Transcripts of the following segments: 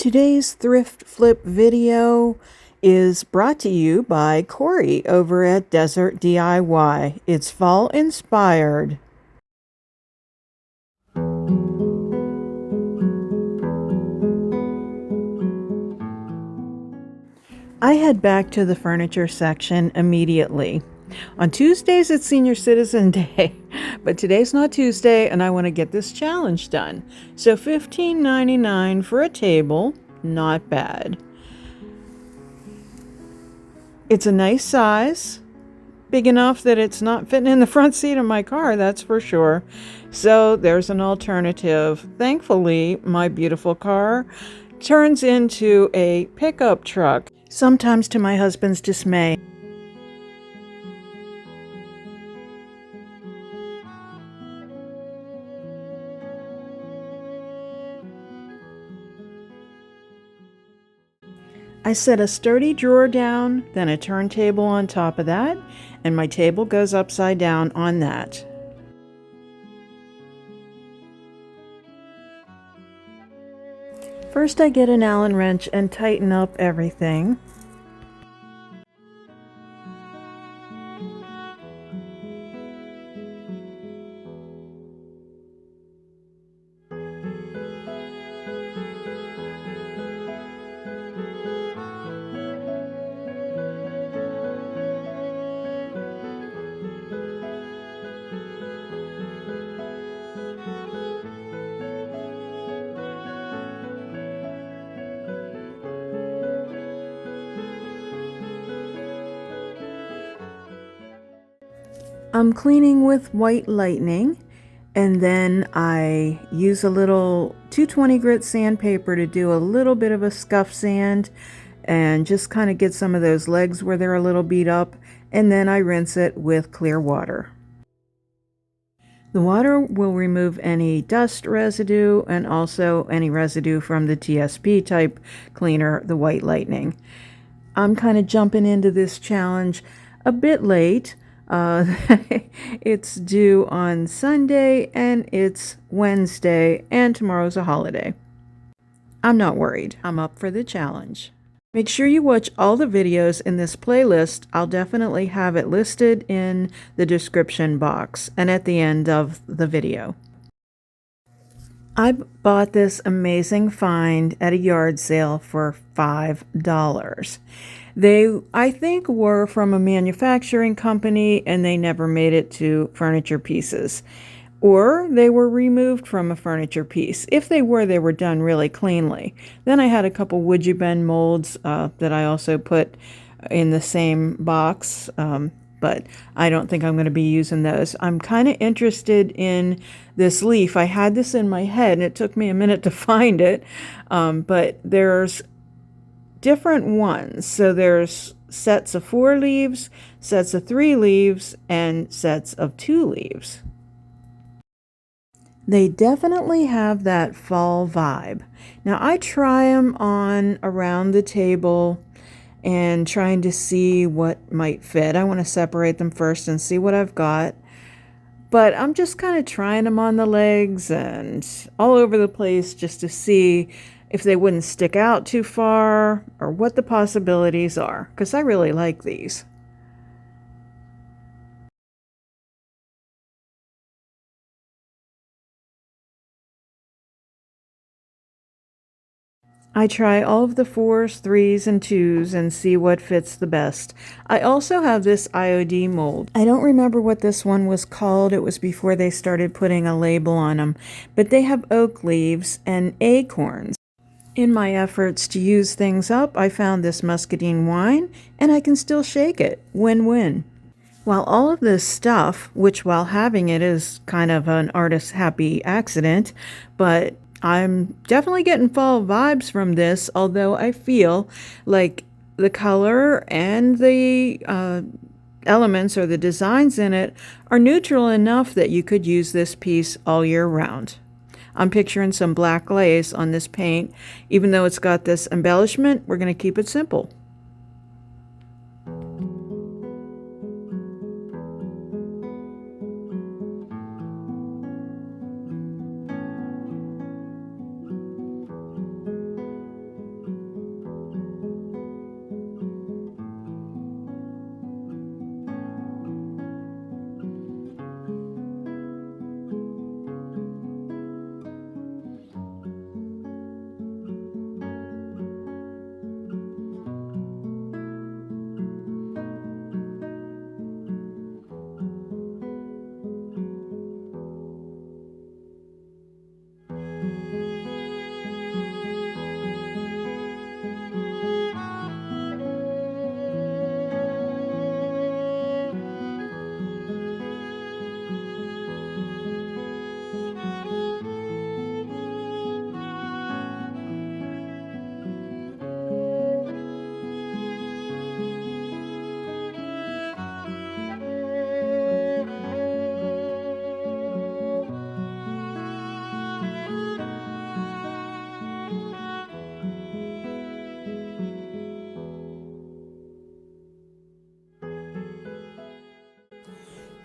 Today's Thrift Flip video is brought to you by Cory over at Desert DIY. It's fall inspired. I head back to the furniture section immediately. On Tuesdays, it's Senior Citizen Day, but today's not Tuesday, and I want to get this challenge done. So $15.99 for a table, not bad. It's a nice size, big enough that it's not fitting in the front seat of my car, that's for sure. So there's an alternative. Thankfully, my beautiful car turns into a pickup truck, sometimes to my husband's dismay. I set a sturdy drawer down, then a turntable on top of that, and my table goes upside down on that. First, I get an Allen wrench and tighten up everything. I'm cleaning with white lightning, and then I use a little 220 grit sandpaper to do a little bit of a scuff sand and just kind of get some of those legs where they're a little beat up, and then I rinse it with clear water. The water will remove any dust residue and also any residue from the TSP type cleaner, the white lightning. I'm kind of jumping into this challenge a bit late. It's due on Sunday and it's Wednesday and tomorrow's a holiday. I'm not worried. I'm up for the challenge. Make sure you watch all the videos in this playlist. I'll definitely have it listed in the description box and at the end of the video. I bought this amazing find at a yard sale for $5. They, I think, were from a manufacturing company and they never made it to furniture pieces. Or they were removed from a furniture piece. If they were done really cleanly. Then I had a couple would you bend molds that I also put in the same box, but I don't think I'm going to be using those. I'm kind of interested in this leaf. I had this in my head and it took me a minute to find it, but there's different ones. So there's sets of 4 leaves, sets of 3 leaves, and sets of 2 leaves. They definitely have that fall vibe. Now I try them on around the table and trying to see what might fit. I want to separate them first and see what I've got. But I'm just kind of trying them on the legs and all over the place just to see if they wouldn't stick out too far or what the possibilities are, because I really like these. I try all of the 4s, 3s, and 2s and see what fits the best. I also have this IOD mold. I don't remember what this one was called. It was before they started putting a label on them. But they have oak leaves and acorns. In my efforts to use things up, I found this muscadine wine, and I can still shake it. Win-win. While all of this stuff, which while having it is kind of an artist's happy accident, but I'm definitely getting fall vibes from this, although I feel like the color and the elements or the designs in it are neutral enough that you could use this piece all year round. I'm picturing some black glaze on this paint. Even though it's got this embellishment, we're going to keep it simple.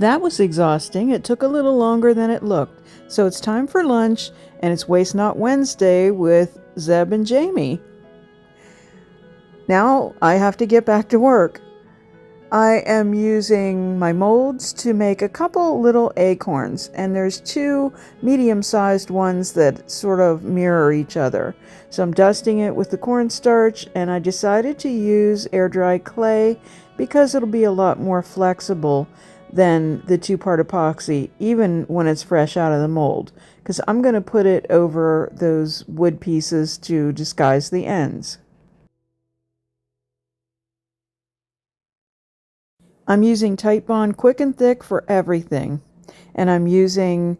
That was exhausting. It took a little longer than it looked. So it's time for lunch, and it's Waste Not Wednesday with Zeb and Jamie. Now I have to get back to work. I am using my molds to make a couple little acorns, and there's two medium-sized ones that sort of mirror each other. So I'm dusting it with the cornstarch, and I decided to use air-dry clay because it'll be a lot more flexible than the two-part epoxy, even when it's fresh out of the mold, because I'm going to put it over those wood pieces to disguise the ends. I'm using Titebond Quick and Thick for everything, and I'm using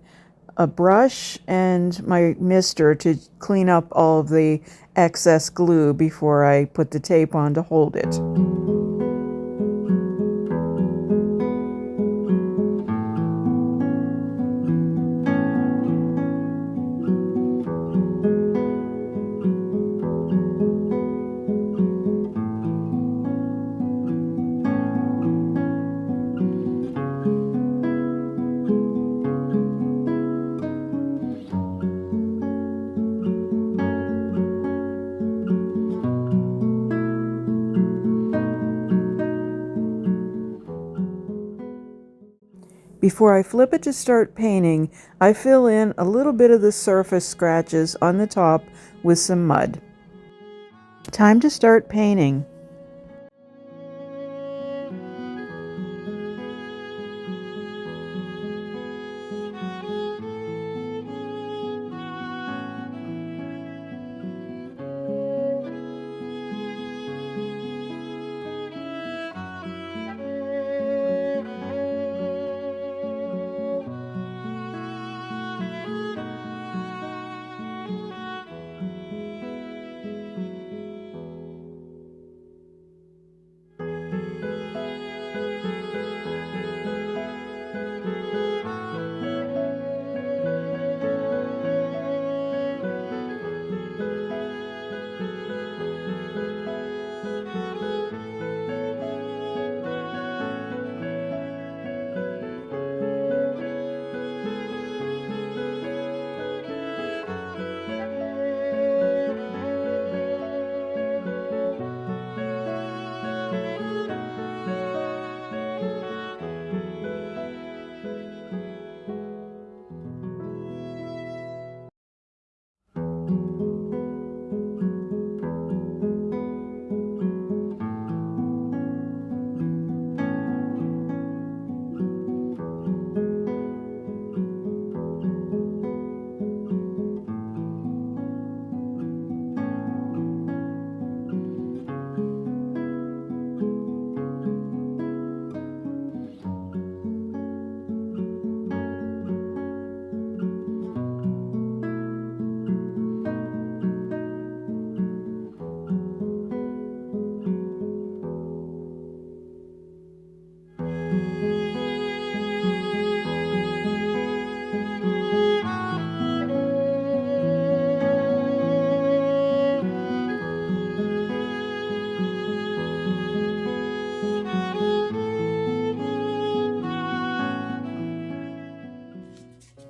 a brush and my mister to clean up all of the excess glue before I put the tape on to hold it. Before I flip it to start painting, I fill in a little bit of the surface scratches on the top with some mud. Time to start painting.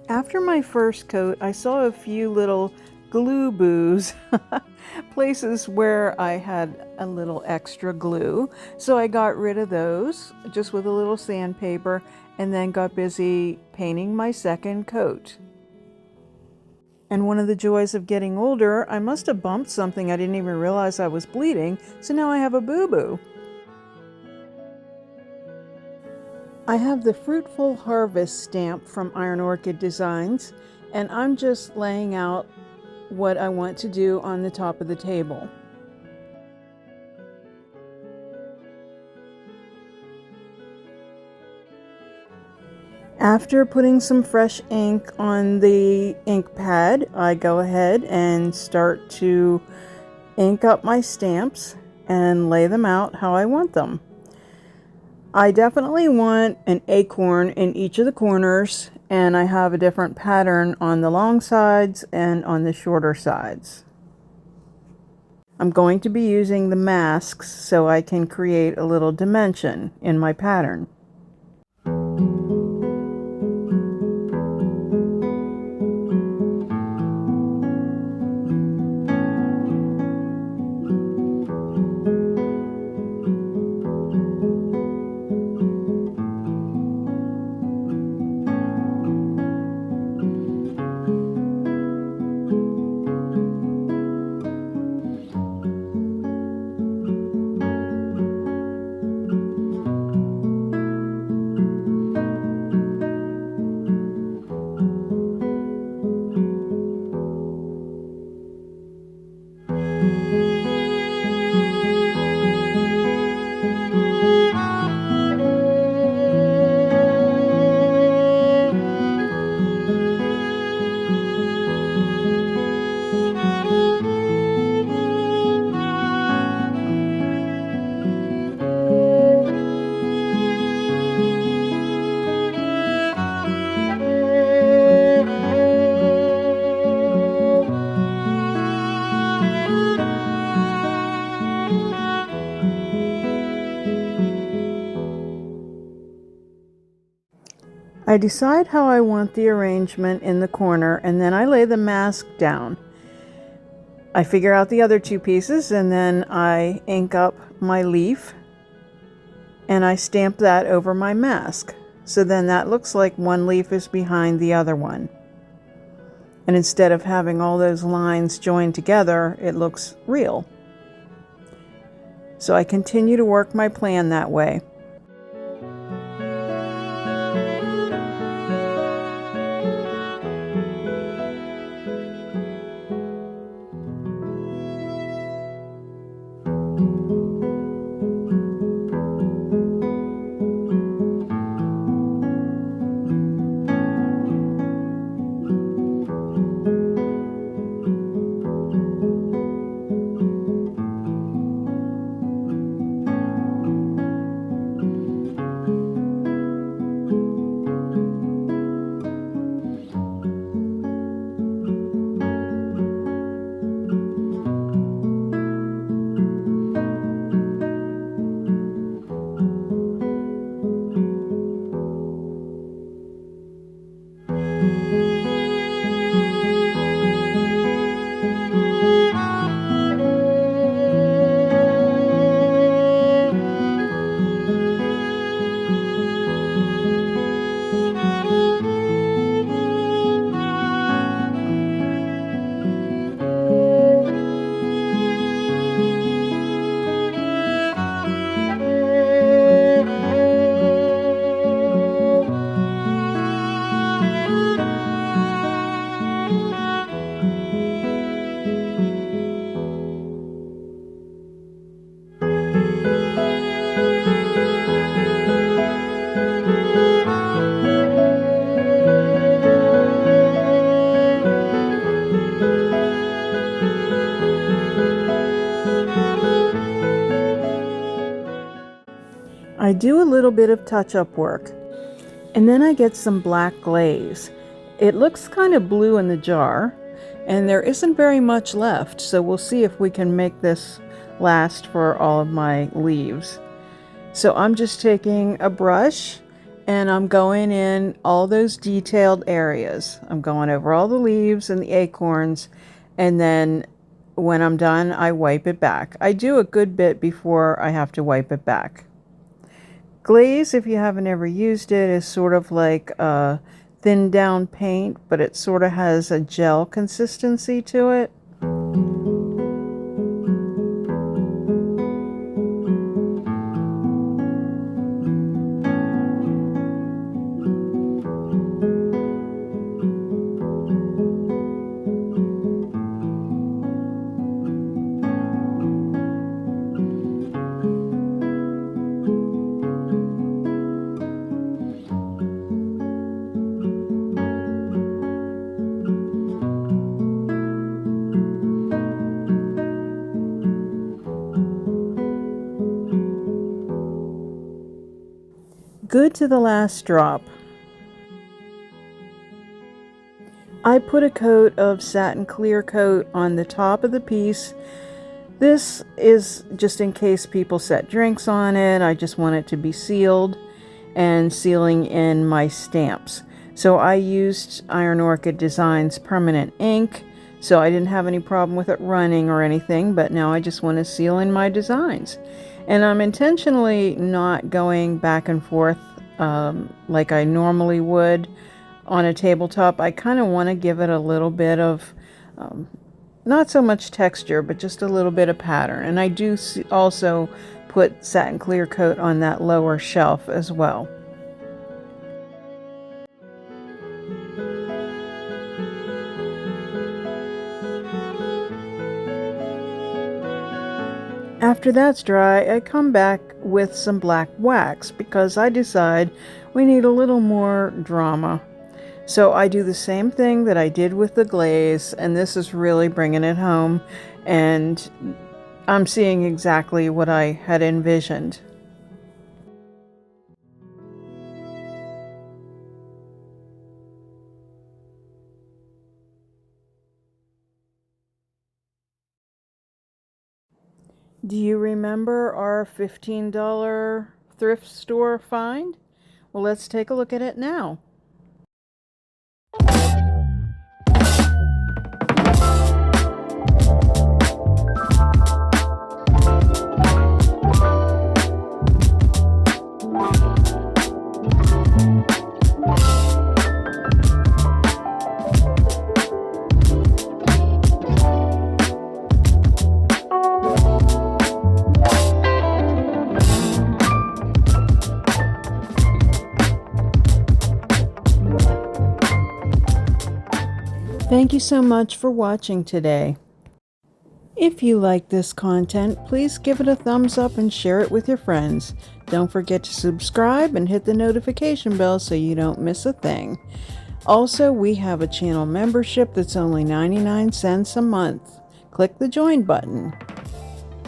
After my first coat, I saw a few little glue boos, places where I had a little extra glue. So I got rid of those just with a little sandpaper and then got busy painting my second coat. And one of the joys of getting older, I must have bumped something I didn't even realize I was bleeding, so now I have a boo-boo. I have the Fruitful Harvest stamp from Iron Orchid Designs, and I'm just laying out what I want to do on the top of the table. After putting some fresh ink on the ink pad, I go ahead and start to ink up my stamps and lay them out how I want them. I definitely want an acorn in each of the corners, and I have a different pattern on the long sides and on the shorter sides. I'm going to be using the masks so I can create a little dimension in my pattern. I decide how I want the arrangement in the corner, and then I lay the mask down. I figure out the other two pieces, and then I ink up my leaf and I stamp that over my mask. So then that looks like one leaf is behind the other one. And instead of having all those lines joined together, it looks real. So I continue to work my plan that way. I do a little bit of touch-up work, and then I get some black glaze. It looks kind of blue in the jar, and there isn't very much left, so we'll see if we can make this last for all of my leaves. So I'm just taking a brush and I'm going in all those detailed areas. I'm going over all the leaves and the acorns, and then when I'm done, I wipe it back. I do a good bit before I have to wipe it back. Glaze, if you haven't ever used it, is sort of like a thinned down paint, but it sort of has a gel consistency to it. Good to the last drop. I put a coat of satin clear coat on the top of the piece. This is just in case people set drinks on it. I just want it to be sealed and sealing in my stamps. So I used Iron Orchid Designs permanent ink, so I didn't have any problem with it running or anything, but now I just want to seal in my designs. And I'm intentionally not going back and forth like I normally would on a tabletop. I kind of want to give it a little bit of not so much texture, but just a little bit of pattern. And I do also put satin clear coat on that lower shelf as well. After that's dry, I come back with some black wax because I decide we need a little more drama. So I do the same thing that I did with the glaze, and this is really bringing it home, and I'm seeing exactly what I had envisioned. Do you remember our $15 thrift store find? Well, let's take a look at it now. Thank you so much for watching today. If you like this content, please give it a thumbs up and share it with your friends. Don't forget to subscribe and hit the notification bell so you don't miss a thing. Also, we have a channel membership that's only 99 cents a month. Click the join button.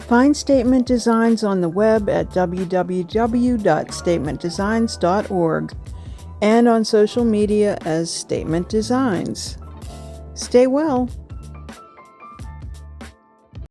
Find Statement Designs on the web at www.statementdesigns.org and on social media as Statement Designs. Stay well.